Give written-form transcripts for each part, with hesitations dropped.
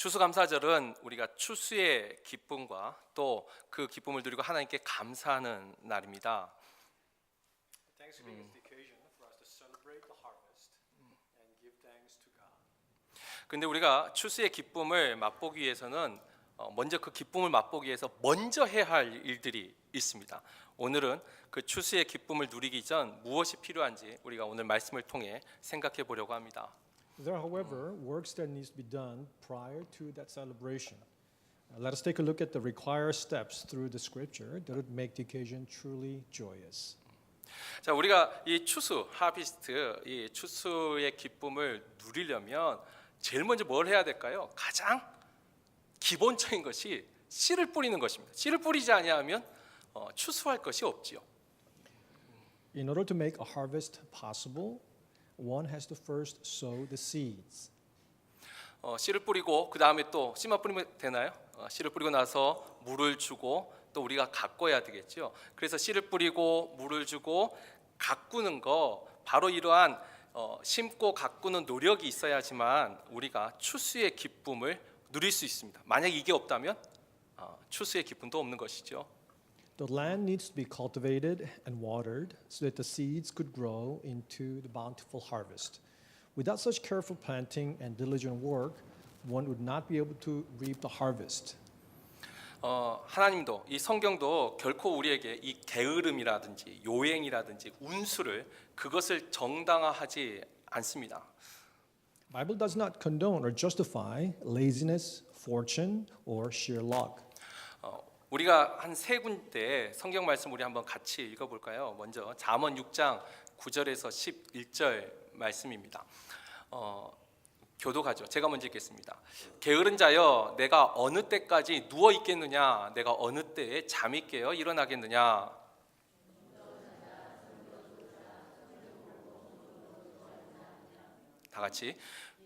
추수감사절은 우리가 추수의 기쁨과 또 그 기쁨을 누리고 하나님께 감사하는 날입니다. Thanksgiving is the occasion for us to celebrate the harvest and give thanks to God. 근데 우리가 추수의 기쁨을 맛보기 위해서는 먼저 그 기쁨을 맛보기 위해서 먼저 해야 할 일들이 있습니다. 오늘은 그 추수의 기쁨을 누리기 전 무엇이 필요한지 우리가 오늘 말씀을 통해 생각해 보려고 합니다. There are, however, works that needs to be done prior to that celebration. Let us take a look at the required steps through the scripture that would make the occasion truly joyous. 자, 우리가 이 추수, 하비스트, 이 추수의 기쁨을 누리려면 제일 먼저 뭘 해야 될까요? 가장 기본적인 것이 씨를 뿌리는 것입니다. 씨를 뿌리지 아니하면 추수할 것이 없지요. In order to make a harvest possible, one has to first sow the seeds. 씨를 뿌리고 그 다음에 또 씨만 뿌리면 되나요? 씨를 뿌리고 나서 물을 주고 또 우리가 가꿔야 되겠죠. 그래서 씨를 뿌리고 물을 주고 가꾸는 거 바로 이러한 심고 가꾸는 노력이 있어야지만 우리가 추수의 기쁨을 누릴 수 있습니다. 만약 이게 없다면 추수의 기쁨도 없는 것이죠. The land needs to be cultivated and watered so that the seeds could grow into the bountiful harvest. Without such careful planting and diligent work, one would not be able to reap the harvest. 하나님도 이 성경도 결코 우리에게 이 게으름이라든지 요행이라든지 운수를 그것을 정당화하지 않습니다. Bible does not condone or justify laziness, fortune, or sheer luck. 우리가 한 세 군데 성경 말씀 우리 한번 같이 읽어볼까요? 먼저 잠언 6장 9절에서 11절 말씀입니다. 교독하죠. 제가 먼저 읽겠습니다. 게으른 자여, 내가 어느 때까지 누워 있겠느냐? 내가 어느 때에 잠이 깨어 일어나겠느냐? 다 같이.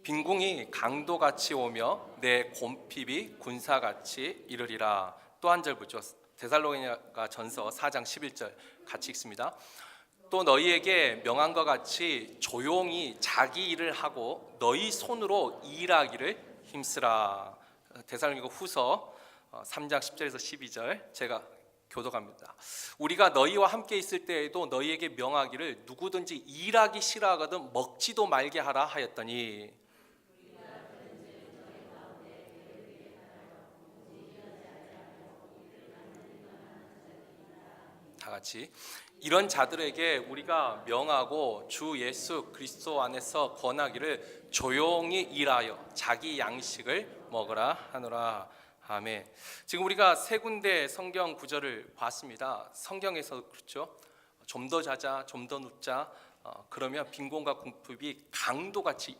빈궁이 강도같이 오며 내 곰핍이 군사같이 이르리라. 또 한 절 보죠. 데살로니가 전서 4장 11절 같이 읽습니다. 또 너희에게 명한 것 같이 조용히 자기 일을 하고 너희 손으로 일하기를 힘쓰라. 데살로니가 후서 3장 10절에서 12절 제가 교독합니다. 우리가 너희와 함께 있을 때에도 너희에게 명하기를 누구든지 일하기 싫어하거든 먹지도 말게 하라 하였더니 다 같이 이런 자들에게 우리가 명하고 주 예수 그리스도 안에서 권하기를 조용히 일하여 자기 양식을 먹으라 하노라. 아멘. 지금 우리가 세 군데 성경 구절을 봤습니다. 성경에서 그렇죠. 좀 더 자자, 좀 더 눕자. 그러면 빈곤과 궁핍이 강도같이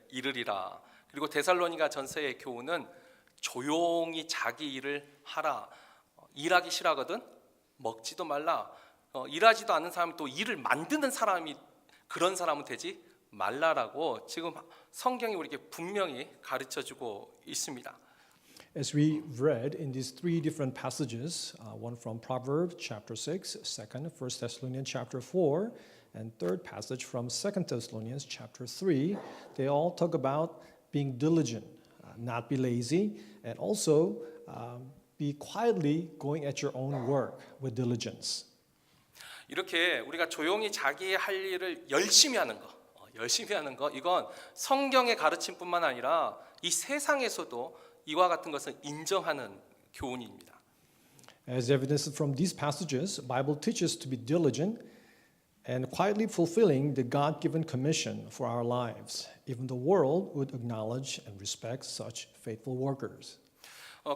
이르리라. 그리고 데살로니가 전서의 교훈은 조용히 자기 일을 하라. 일하기 싫어하거든 먹지도 말라. 일하지도 않는 사람이 또 일을 만드는 사람이 그런 사람은 되지 말라라고 지금 성경이 우리에게 분명히 가르쳐주고 있습니다. As we read in these three different passages, one from Proverbs chapter 6, second, 1 Thessalonians chapter 4, and third passage from 2 Thessalonians chapter 3, they all talk about being diligent, not be lazy, and also be quietly going at your own work with diligence. 이렇게 우리가 조용히 자기 할 일을 열심히 하는 거, 이건 성경의 가르침뿐만 아니라 이 세상에서도 이와 같은 것을 인정하는 교훈입니다. As evidenced from these passages, the Bible teaches to be diligent and quietly fulfilling the God-given commission for our lives. Even the world would acknowledge and respect such faithful workers.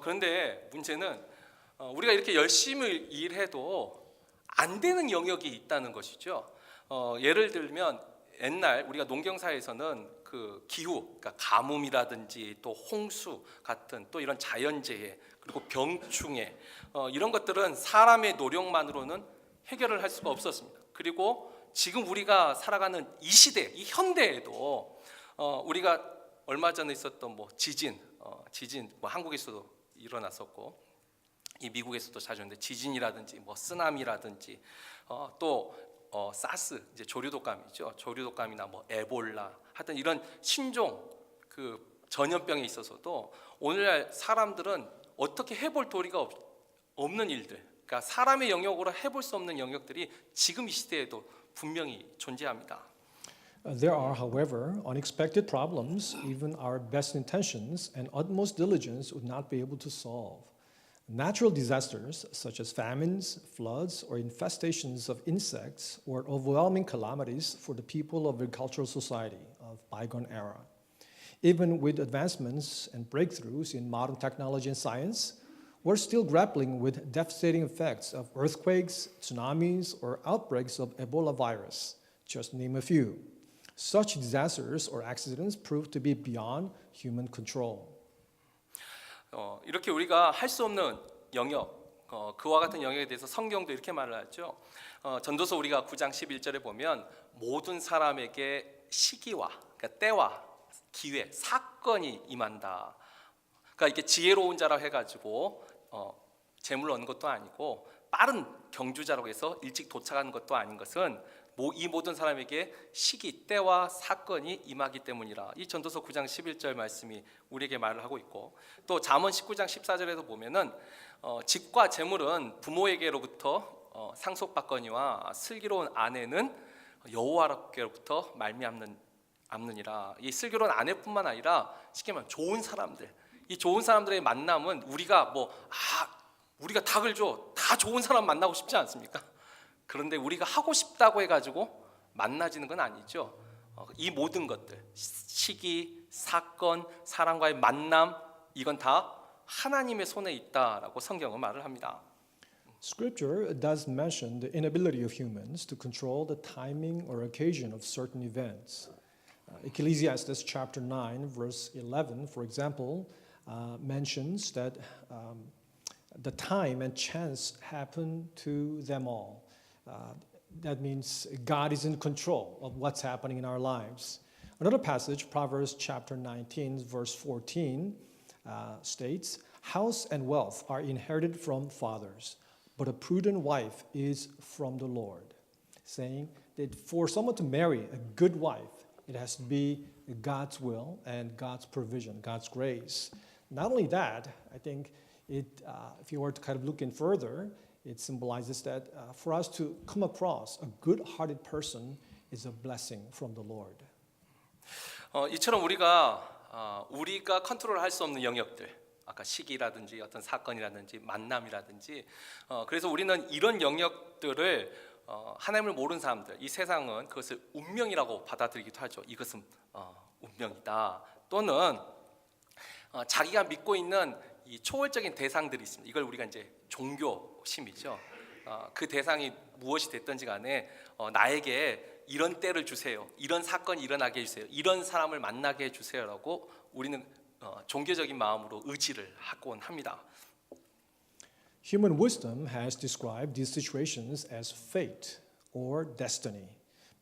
그런데 문제는 우리가 이렇게 열심히 일해도 안 되는 영역이 있다는 것이죠. 예를 들면 옛날 우리가 농경사에서는 그 기후, 그러니까 가뭄이라든지 또 홍수 같은 또 이런 자연재해 그리고 병충해 이런 것들은 사람의 노력만으로는 해결을 할 수가 없었습니다. 그리고 지금 우리가 살아가는 이 시대, 이 현대에도 우리가 얼마 전에 있었던 지진 한국에서도 일어났었고 이 미국에서도 자주 있는데 지진이라든지 쓰나미라든지 또 사스 이제 조류독감이죠. 조류독감이나 에볼라 하여튼 이런 신종 그 전염병에 있어서도 오늘날 사람들은 어떻게 해볼 도리가 없는 일들, 그러니까 사람의 영역으로 해볼 수 없는 영역들이 지금 이 시대에도 분명히 존재합니다. There are, however, unexpected problems even our best intentions and utmost diligence would not be able to solve. Natural disasters such as famines, floods, or infestations of insects were overwhelming calamities for the people of agricultural society of bygone era. Even with advancements and breakthroughs in modern technology and science, we're still grappling with devastating effects of earthquakes, tsunamis, or outbreaks of Ebola virus, just to name a few. Such disasters or accidents prove to be beyond human control. 이렇게 우리가 할 수 없는 영역, 그와 같은 영역에 대해서 성경도 이렇게 말을 하죠. 전도서 우리가 9장 11절에 보면 모든 사람에게 시기와, 그러니까 때와 기회, 사건이 임한다. 그러니까 이게 지혜로운 자라고 해가지고 재물 얻는 것도 아니고 빠른 경주자라고 해서 일찍 도착하는 것도 아닌 것은 이 모든 사람에게 시기, 때와 사건이 임하기 때문이라. 이 전도서 9장 11절 말씀이 우리에게 말을 하고 있고, 또 잠언 19장 14절에도 보면은 집과 재물은 부모에게로부터 상속받거니와 슬기로운 아내는 여호와께로부터 말미암느니라. 이 슬기로운 아내뿐만 아니라 쉽게 말하면 좋은 사람들, 이 좋은 사람들의 만남은 우리가 우리가 닭을 줘, 다 좋은 사람 만나고 싶지 않습니까? 그런데 우리가 하고 싶다고 해가지고 만나지는 건 아니죠. 이 모든 것들, 시기, 사건, 사람과의 만남, 이건 다 하나님의 손에 있다라고 성경은 말을 합니다. Scripture does mention the inability of humans to control the timing or occasion of certain events. Ecclesiastes chapter 9, verse 11, for example, mentions that the time and chance happen to them all. That means God is in control of what's happening in our lives. Another passage, Proverbs chapter 19, verse 14, states, "House and wealth are inherited from fathers, but a prudent wife is from the Lord." Saying that for someone to marry a good wife, it has to be God's will and God's provision, God's grace. Not only that, I think if you were to kind of look in further, it symbolizes that for us to come across a good-hearted person is a blessing from the Lord. 이처럼 우리가 컨트롤할 수 없는 영역들, 아까 시기라든지 어떤 사건이라든지 만남이라든지, 그래서 우리는 이런 영역들을 하나님을 모르는 사람들, 이 세상은 그것을 운명이라고 받아들이기도 하죠. 이것은 운명이다. 또는 자기가 믿고 있는 이 초월적인 대상들이 있습니다. 이걸 우리가 이제 종교심이죠. 그 대상이 무엇이 됐든지 간에 나에게 이런 때를 주세요, 이런 사건이 일어나게 해주세요, 이런 사람을 만나게 해주세요라고 우리는 종교적인 마음으로 의지를 하곤 합니다. Human wisdom has described these situations as fate or destiny,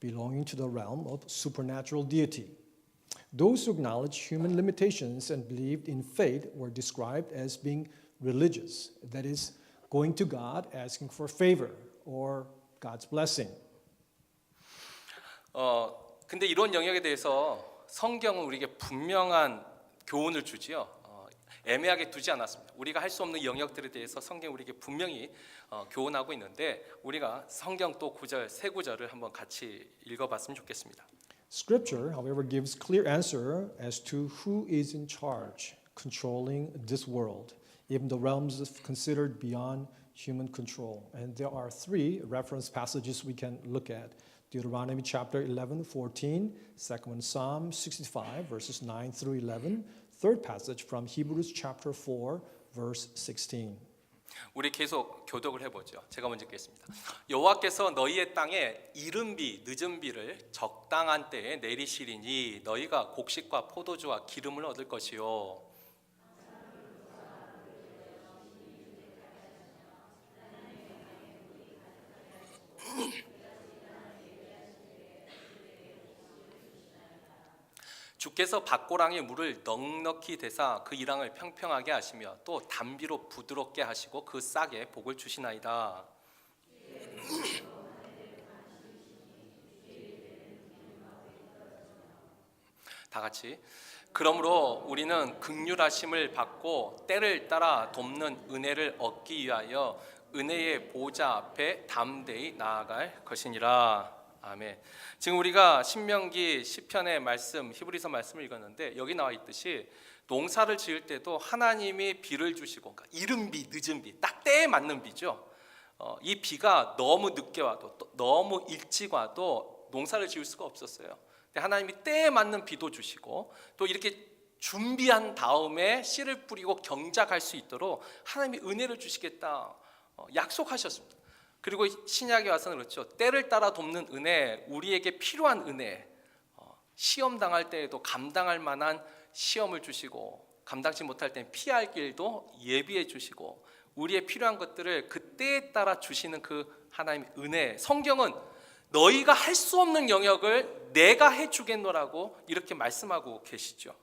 belonging to the realm of supernatural deity. Those who acknowledged human limitations and believed in fate were described as being religious, that is, going to God asking for favor or God's blessing. 근데 이런 영역에 대해서 성경은 우리에게 분명한 교훈을 주지요. 애매하게 두지 않았습니다. 우리가 할 수 없는 영역들에 대해서 성경 우리에게 분명히 교훈하고 있는데, 우리가 성경 또 세 구절을 한번 같이 읽어봤으면 좋겠습니다. Scripture, however, gives clear answer as to who is in charge, controlling this world, even the realms considered beyond human control. And there are three reference passages we can look at. Deuteronomy chapter 11, 14, second one, Psalm 65, verses 9 through 11, third passage from Hebrews chapter 4, verse 16. 우리 계속 교독을 해보죠. 제가 먼저 읽겠습니다. 여호와께서 너희의 땅에 이른 비, 늦은 비를 적당한 때에 내리시리니 너희가 곡식과 포도주와 기름을 얻을 것이요. 주께서 밭고랑에 물을 넉넉히 대사 그 이랑을 평평하게 하시며 또 담비로 부드럽게 하시고 그 싹에 복을 주시나이다. 다 같이. 그러므로 우리는 긍휼하심을 받고 때를 따라 돕는 은혜를 얻기 위하여 은혜의 보좌 앞에 담대히 나아갈 것이니라. 아멘. 지금 우리가 신명기 시편의 말씀, 히브리서 말씀을 읽었는데 여기 나와 있듯이 농사를 지을 때도 하나님이 비를 주시고, 그러니까 이른 비, 늦은 비, 딱 때에 맞는 비죠. 이 비가 너무 늦게 와도 또 너무 일찍 와도 농사를 지을 수가 없었어요. 근데 하나님이 때에 맞는 비도 주시고 또 이렇게 준비한 다음에 씨를 뿌리고 경작할 수 있도록 하나님이 은혜를 주시겠다 약속하셨습니다. 그리고 신약에 와서는 그렇죠. 때를 따라 돕는 은혜, 우리에게 필요한 은혜, 시험 당할 때에도 감당할 만한 시험을 주시고 감당치 못할 때는 피할 길도 예비해 주시고 우리의 필요한 것들을 그 때에 따라 주시는 그 하나님의 은혜. 성경은 너희가 할 수 없는 영역을 내가 해주겠노라고 이렇게 말씀하고 계시죠.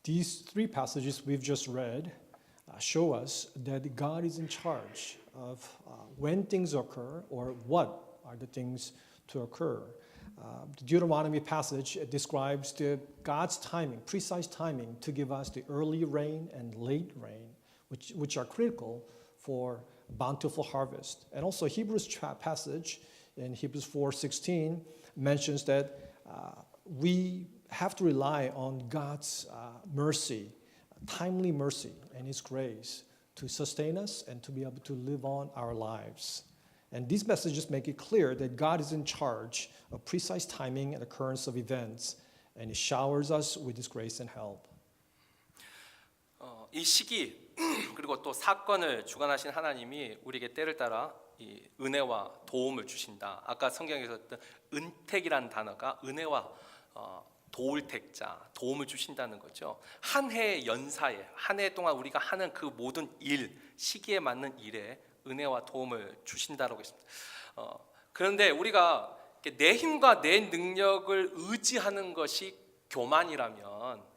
These three passages we've just read show us that God is in charge of when things occur or what are the things to occur. The Deuteronomy passage describes God's timing, precise timing, to give us the early rain and late rain, which are critical for bountiful harvest. And also Hebrews passage in Hebrews 4:16 mentions that we have to rely on God's mercy, timely mercy and His grace to sustain us and to be able to live on our lives. And these messages make it clear that God is in charge of precise timing and occurrence of events, and He showers us with His grace and help. 이 시기 그리고 또 사건을 주관하신 하나님이 우리에게 때를 따라 이 은혜와 도움을 주신다. 아까 성경에서 어떤 은택이라는 단어가 은혜와 도울 택자, 도움을 주신다는 거죠. 한 해의 연사에, 한 해 동안 우리가 하는 그 모든 일, 시기에 맞는 일에 은혜와 도움을 주신다라고 했습니다. 그런데 우리가 내 힘과 내 능력을 의지하는 것이 교만이라면,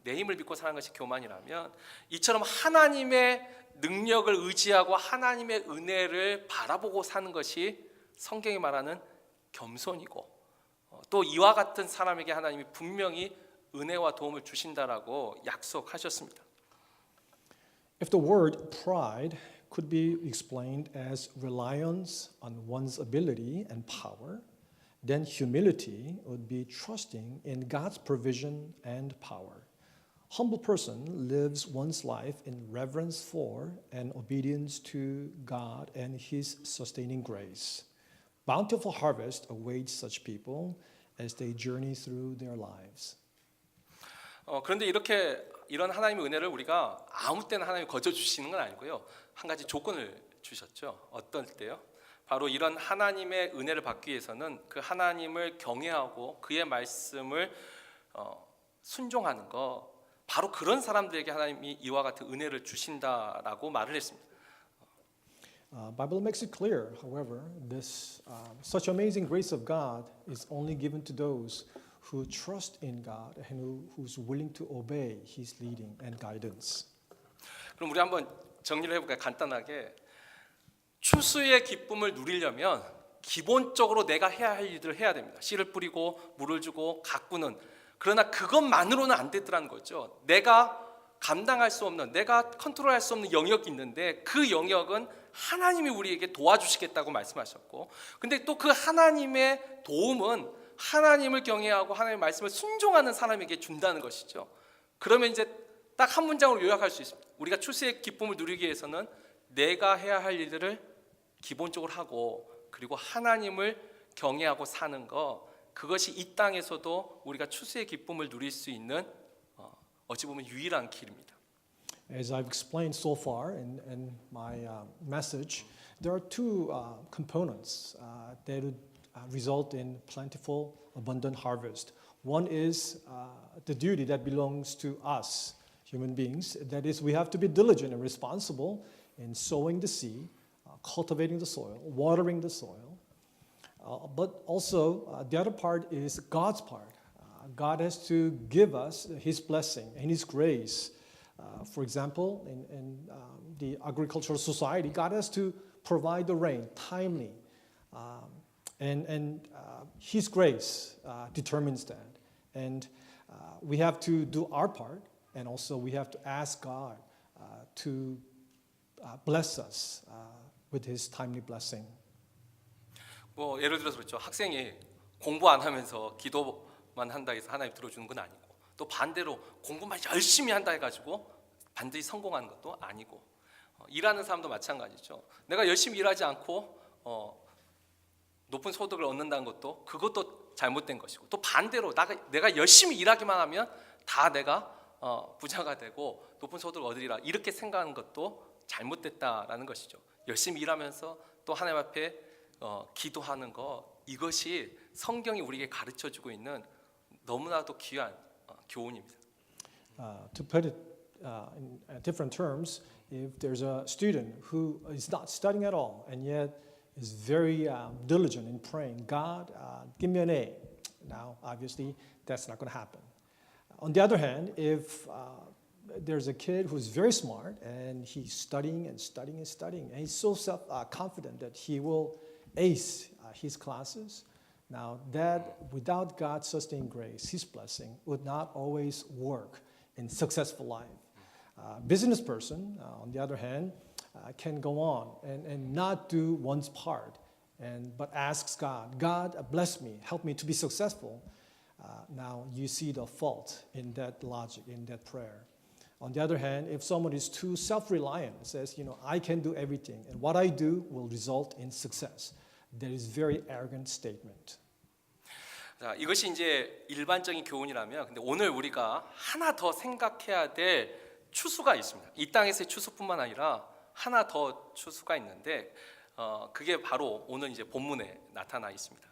내 힘을 믿고 사는 것이 교만이라면, 이처럼 하나님의 능력을 의지하고 하나님의 은혜를 바라보고 사는 것이 성경이 말하는 겸손이고, 또 이와 같은 사람에게 하나님이 분명히 은혜와 도움을 주신다라고 약속하셨습니다. If the word pride could be explained as reliance on one's ability and power, then humility would be trusting in God's provision and power. Humble person lives one's life in reverence for and obedience to God and His sustaining grace. Bountiful harvest awaits such people as they journey through their lives. 그런데 이런 하나님의 은혜를 우리가 아무 때나 하나님이 거저 주시는 건 아니고요. 한 가지 조건을 주셨죠. 어떤 때요? 바로 이런 하나님의 은혜를 받기 위해서는 그 하나님을 경외하고 그의 말씀을 순종하는 거, 바로 그런 사람들에게 하나님이 이와 같은 은혜를 주신다라고 말을 했습니다. Bible makes it clear, however, such amazing grace of God is only given to those who trust in God and who's willing to obey His leading and guidance. 그럼 우리 한번 정리를 해볼까요? 간단하게 추수의 기쁨을 누리려면 기본적으로 내가 해야 할 일들을 해야 됩니다. 씨를 뿌리고 물을 주고 가꾸는. 그러나 그것만으로는 안 되더라는 거죠. 내가 감당할 수 없는, 내가 컨트롤할 수 없는 영역이 있는데 그 영역은 하나님이 우리에게 도와주시겠다고 말씀하셨고, 근데 또 그 하나님의 도움은 하나님을 경외하고 하나님의 말씀을 순종하는 사람에게 준다는 것이죠. 그러면 이제 딱 한 문장으로 요약할 수 있습니다. 우리가 추수의 기쁨을 누리기 위해서는 내가 해야 할 일들을 기본적으로 하고, 그리고 하나님을 경외하고 사는 거, 그것이 이 땅에서도 우리가 추수의 기쁨을 누릴 수 있는 어찌 보면 유일한 길입니다. As I've explained so far in my message, there are two components that would result in plentiful, abundant harvest. One is the duty that belongs to us, human beings. That is, we have to be diligent and responsible in sowing the seed, cultivating the soil, watering the soil. But also, the other part is God's part. God has to give us His blessing and His grace. For example, in the agricultural society, God has to provide the rain timely. And His grace determines that. And we have to do our part, and also we have to ask God to bless us with His timely blessing. 뭐 예를 들어서 그렇죠. 학생이 공부 안 하면서 기도만 한다 해서 하나님 들어주는 건 아니고, 또 반대로 공부만 열심히 한다 해가지고 반드시 성공하는 것도 아니고, 일하는 사람도 마찬가지죠. 내가 열심히 일하지 않고 높은 소득을 얻는다는 것도 그것도 잘못된 것이고, 또 반대로 내가 열심히 일하기만 하면 다 내가 부자가 되고 높은 소득을 얻으리라 이렇게 생각하는 것도 잘못됐다라는 것이죠. 열심히 일하면서 또 하나님 앞에 기도하는 것, 이것이 성경이 우리에게 가르쳐주고 있는 너무나도 귀한 교훈입니다. To put it in different terms, if there's a student who is not studying at all and yet is very diligent in praying, God, give me an A. Now, obviously, that's not going to happen. On the other hand, if there's a kid who's very smart and he's studying and studying and studying, and he's so self-confident that he will ace his classes, now that without God's sustaining grace, His blessing would not always work in successful life. Business person, on the other hand, can go on and not do one's part, but asks God, God, bless me, help me to be successful. Now you see the fault in that logic, in that prayer. On the other hand, if someone is too self-reliant, says, I can do everything, and what I do will result in success, that is very arrogant statement. 자, 이것이 이제 일반적인 교훈이라면, 근데 오늘 우리가 하나 더 생각해야 될 추수가 있습니다. 이 땅에서의 추수뿐만 아니라 하나 더 추수가 있는데, 그게 바로 오늘 이제 본문에 나타나 있습니다.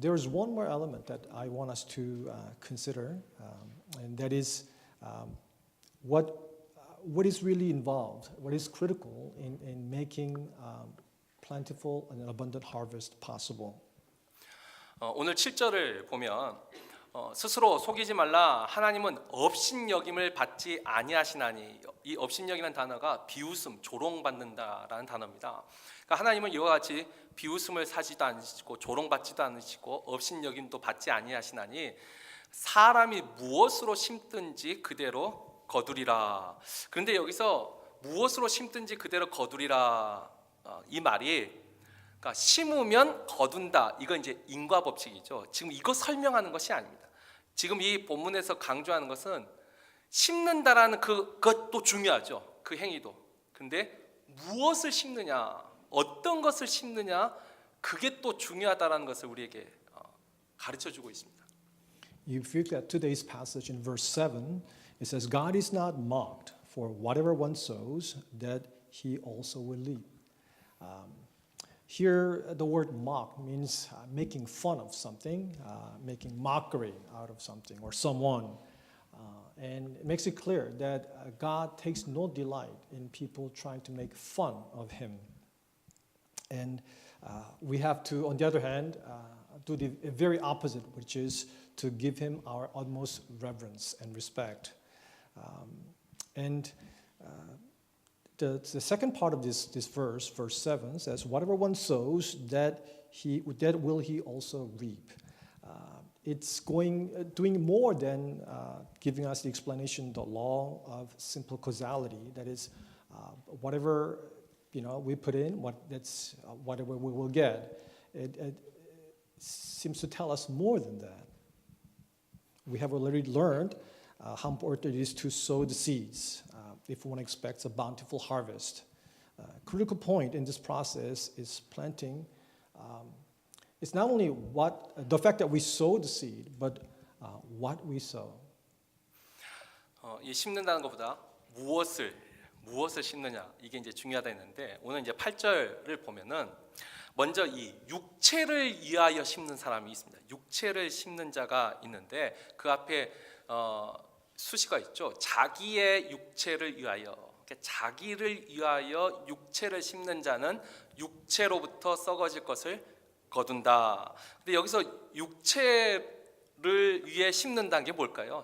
There is one more element that I want us to consider, and that is what is really involved, what is critical in making plentiful and an abundant harvest possible. 오늘 7절을 보면 스스로 속이지 말라. 하나님은 업신여김을 받지 아니하시나니. 이 업신여김이라는 단어가 비웃음, 조롱받는다라는 단어입니다. 그러니까 하나님은 이와 같이 비웃음을 사지도 않으시고 조롱받지도 않으시고 업신여김도 받지 아니하시나니 사람이 무엇으로 심든지 그대로 거두리라. 그런데 여기서 무엇으로 심든지 그대로 거두리라, 이 말이, 그러니까 심으면 거둔다, 이건 이제 인과 법칙이죠. 지금 이거 설명하는 것이 아닙니다. 지금 이 본문에서 강조하는 것은 심는다라는 그것도 중요하죠. 그 행위도. 근데 무엇을 심느냐, 어떤 것을 심느냐, 그게 또 중요하다라는 것을 우리에게 가르쳐주고 있습니다. If you look at today's passage in verse 7, it says, God is not mocked, for whatever one sows, that he also will reap. Here, the word mock means making fun of something, making mockery out of something or someone. And it makes it clear that God takes no delight in people trying to make fun of Him. And we have to, on the other hand, do the very opposite, which is to give Him our utmost reverence and respect. The second part of this verse, verse 7, says, whatever one sows, that will he also reap. It's doing more than giving us the explanation, the law of simple causality. That is, whatever we put in, whatever we will get. It seems to tell us more than that. We have already learned how important it is to sow the seeds if one expects a bountiful harvest. Critical point in this process is planting. It's not only the fact that we sow the seed, but what we sow. 이 심는다는 것보다 무엇을 심느냐, 이게 이제 중요하다 했는데, 오늘 이제 8절을 보면은 먼저 이 육체를 위하여 심는 사람이 있습니다. 육체를 심는 자가 있는데 그 앞에 수식어가 있죠. 자기의 육체를 위하여. 그러니까 자기를 위하여 육체를 심는 자는 육체로부터 썩어질 것을 거둔다. 근데 여기서 육체를 위해 심는다는 게 뭘까요?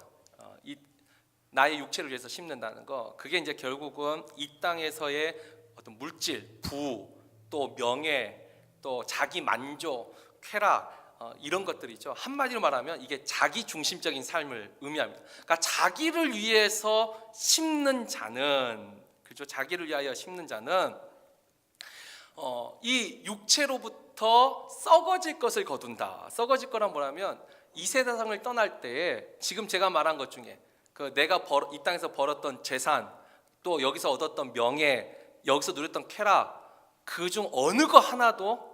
나의 육체를 위해서 심는다는 거, 그게 이제 결국은 이 땅에서의 어떤 물질, 부, 또 명예, 또 자기 만족, 쾌락, 이런 것들이죠. 한마디로 말하면 이게 자기 중심적인 삶을 의미합니다. 그러니까 자기를 위해서 심는 자는, 그죠? 자기를 위하여 심는 자는 이 육체로부터 썩어질 것을 거둔다. 썩어질 거란 뭐냐면 이 세상을 떠날 때에 지금 제가 말한 것 중에 그 내가 이 땅에서 벌었던 재산, 또 여기서 얻었던 명예, 여기서 누렸던 쾌락, 그중 어느 거 하나도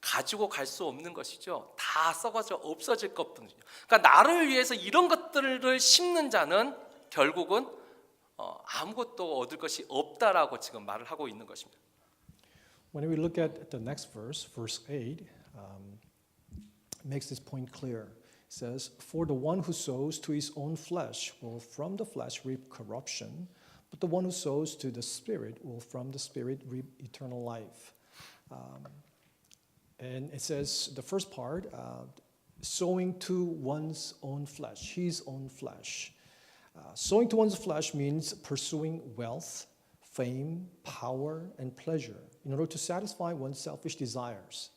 가지고 갈 수 없는 것이죠. 다 썩어져 없어질 것뿐이죠. 그러니까 나를 위해서 이런 것들을 심는 자는 결국은 아무것도 얻을 것이 없다라고 지금 말을 하고 있는 것입니다. When we look at the next verse, verse 8, makes this point clear. It says, "For the one who sows to his own flesh will from the flesh reap corruption, but the one who sows to the Spirit will from the Spirit reap eternal life." And it says, the first part, sowing to one's own flesh, his own flesh. Sowing to one's flesh means pursuing wealth, fame, power, and pleasure in order to satisfy one's selfish desires.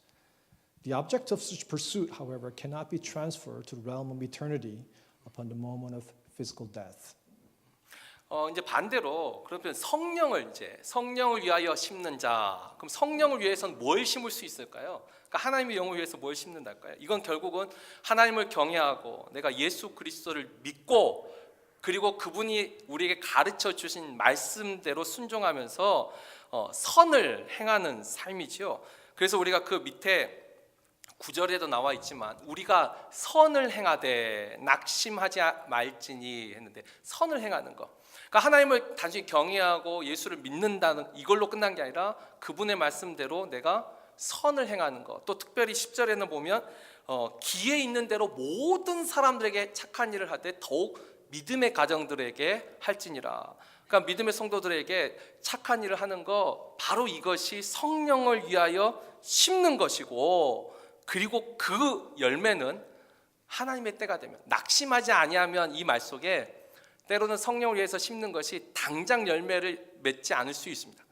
The object of such pursuit, however, cannot be transferred to the realm of eternity upon the moment of physical death. 이제 반대로 그러면 성령을 위하여 심는 자. 그럼 성령을 위해서는 뭘 심을 수 있을까요? 그러니까 하나님의 영을 위해서 뭘 심는달까요? 이건 결국은 하나님을 경외하고 내가 예수 그리스도를 믿고 그리고 그분이 우리에게 가르쳐 주신 말씀대로 순종하면서 선을 행하는 삶이지요. 그래서 우리가 그 밑에 9절에도 나와 있지만 우리가 선을 행하되 낙심하지 말지니 했는데 선을 행하는 것. 그러니까 하나님을 단순히 경외하고 예수를 믿는다는 이걸로 끝난 게 아니라 그분의 말씀대로 내가 선을 행하는 것. 또 특별히 10절에는 보면 기회 있는 대로 모든 사람들에게 착한 일을 하되 더욱 믿음의 가정들에게 할지니라. 그러니까 믿음의 성도들에게 착한 일을 하는 거 바로 이것이 성령을 위하여 심는 것이고 그리고 그 열매는 하나님의 때가 되면 낙심하지 아니하면 이 말 속에 때로는 성령을 위해서 심는 것이 당장 열매를 맺지 않을 수 있습니다.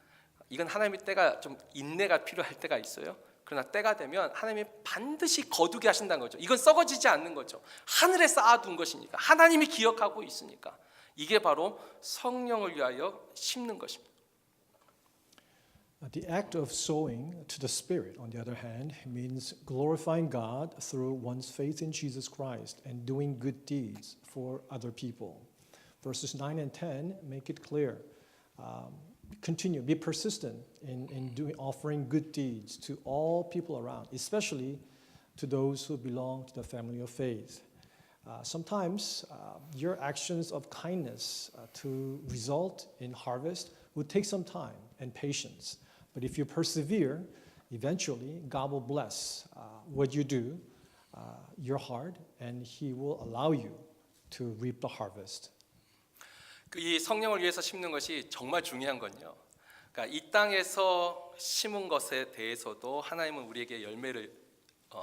이건 하나님의 때가 좀 인내가 필요할 때가 있어요. 그러나 때가 되면 하나님이 반드시 거두게 하신다는 거죠. 이건 썩어지지 않는 거죠. 하늘에 쌓아둔 것이니까 하나님이 기억하고 있으니까 이게 바로 성령을 위하여 심는 것입니다. The act of sowing to the Spirit, on the other hand, means glorifying God through one's faith in Jesus Christ and doing good deeds for other people. Verses 9 and 10 make it clear. Continue, be persistent in offering good deeds to all people around, especially to those who belong to the family of faith. Sometimes your actions of kindness to result in harvest would take some time and patience. But if you persevere, eventually God will bless what you do, your heart, and He will allow you to reap the harvest. 이 성령을 위해서 심는 것이 정말 중요한 건요. 그러니까 이 땅에서 심은 것에 대해서도 하나님은 우리에게 열매를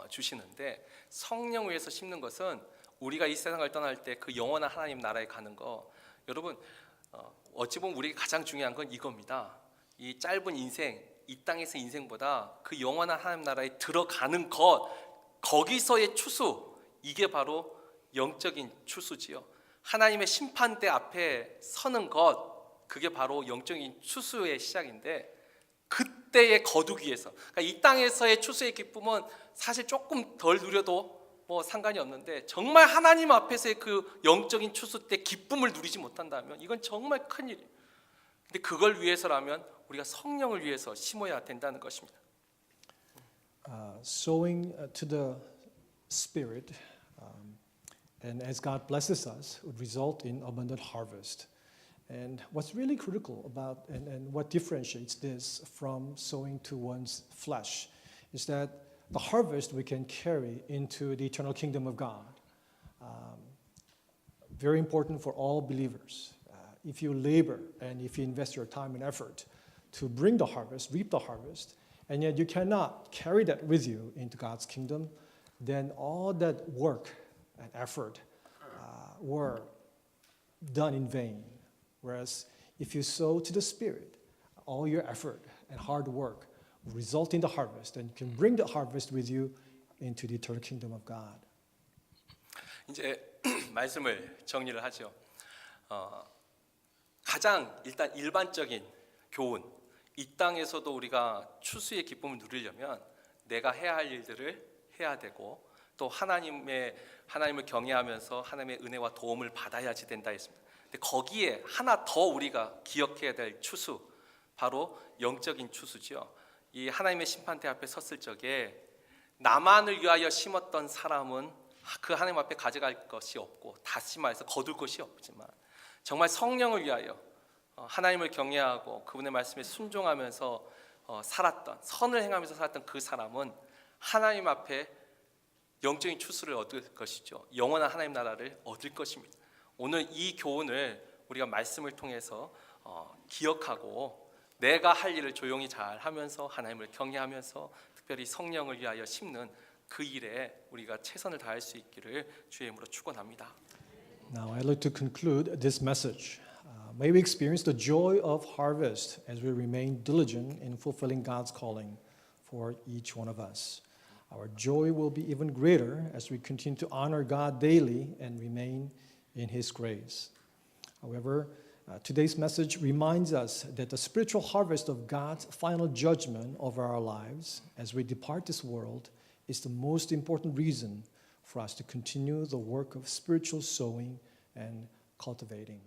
주시는데 성령을 위해서 심는 것은 우리가 이 세상을 떠날 때 그 영원한 하나님 나라에 가는 거. 여러분 어찌 보면 우리에게 가장 중요한 건 이겁니다. 이 짧은 인생, 이 땅에서 인생보다 그 영원한 하나님 나라에 들어가는 것, 거기서의 추수, 이게 바로 영적인 추수지요. 하나님의 심판대 앞에 서는 것, 그게 바로 영적인 추수의 시작인데 그때의 거두기 위해서, 그러니까 이 땅에서의 추수의 기쁨은 사실 조금 덜 누려도 뭐 상관이 없는데 정말 하나님 앞에서의 그 영적인 추수 때 기쁨을 누리지 못한다면 이건 정말 큰일이에요. 근데 그걸 위해서라면 우리가 성령을 위해서 심어야 된다는 것입니다. Sowing to the Spirit, and as God blesses us, would result in abundant harvest. And what's really critical about and what differentiates this from sowing to one's flesh is that the harvest we can carry into the eternal kingdom of God. Very important for all believers. If you labor and if you invest your time and effort to bring the harvest, reap the harvest, and yet you cannot carry that with you into God's kingdom, then all that work and effort were done in vain. Whereas if you sow to the Spirit, all your effort and hard work will result in the harvest, and you can bring the harvest with you into the eternal kingdom of God. 이제 말씀을 정리를 하죠. 가장 일단 일반적인 교훈, 이 땅에서도 우리가 추수의 기쁨을 누리려면 내가 해야 할 일들을 해야 되고 또 하나님을 경외하면서 하나님의 은혜와 도움을 받아야지 된다 했습니다. 근데 거기에 하나 더 우리가 기억해야 될 추수, 바로 영적인 추수죠. 이 하나님의 심판대 앞에 섰을 적에 나만을 위하여 심었던 사람은 그 하나님 앞에 가져갈 것이 없고, 다시 말해서 거둘 것이 없지만 정말 성령을 위하여 하나님을 경외하고 그분의 말씀에 순종하면서 살았던, 선을 행하면서 살았던 그 사람은 하나님 앞에 영적인 추수를 얻을 것이죠. 영원한 하나님 나라를 얻을 것입니다. 오늘 이 교훈을 우리가 말씀을 통해서 기억하고 내가 할 일을 조용히 잘 하면서 하나님을 경외하면서 특별히 성령을 위하여 심는 그 일에 우리가 최선을 다할 수 있기를 주의 이름으로 축원합니다. Now, I'd like to conclude this message. May we experience the joy of harvest as we remain diligent in fulfilling God's calling for each one of us. Our joy will be even greater as we continue to honor God daily and remain in His grace. However, today's message reminds us that the spiritual harvest of God's final judgment over our lives as we depart this world is the most important reason for us to continue the work of spiritual sowing and cultivating.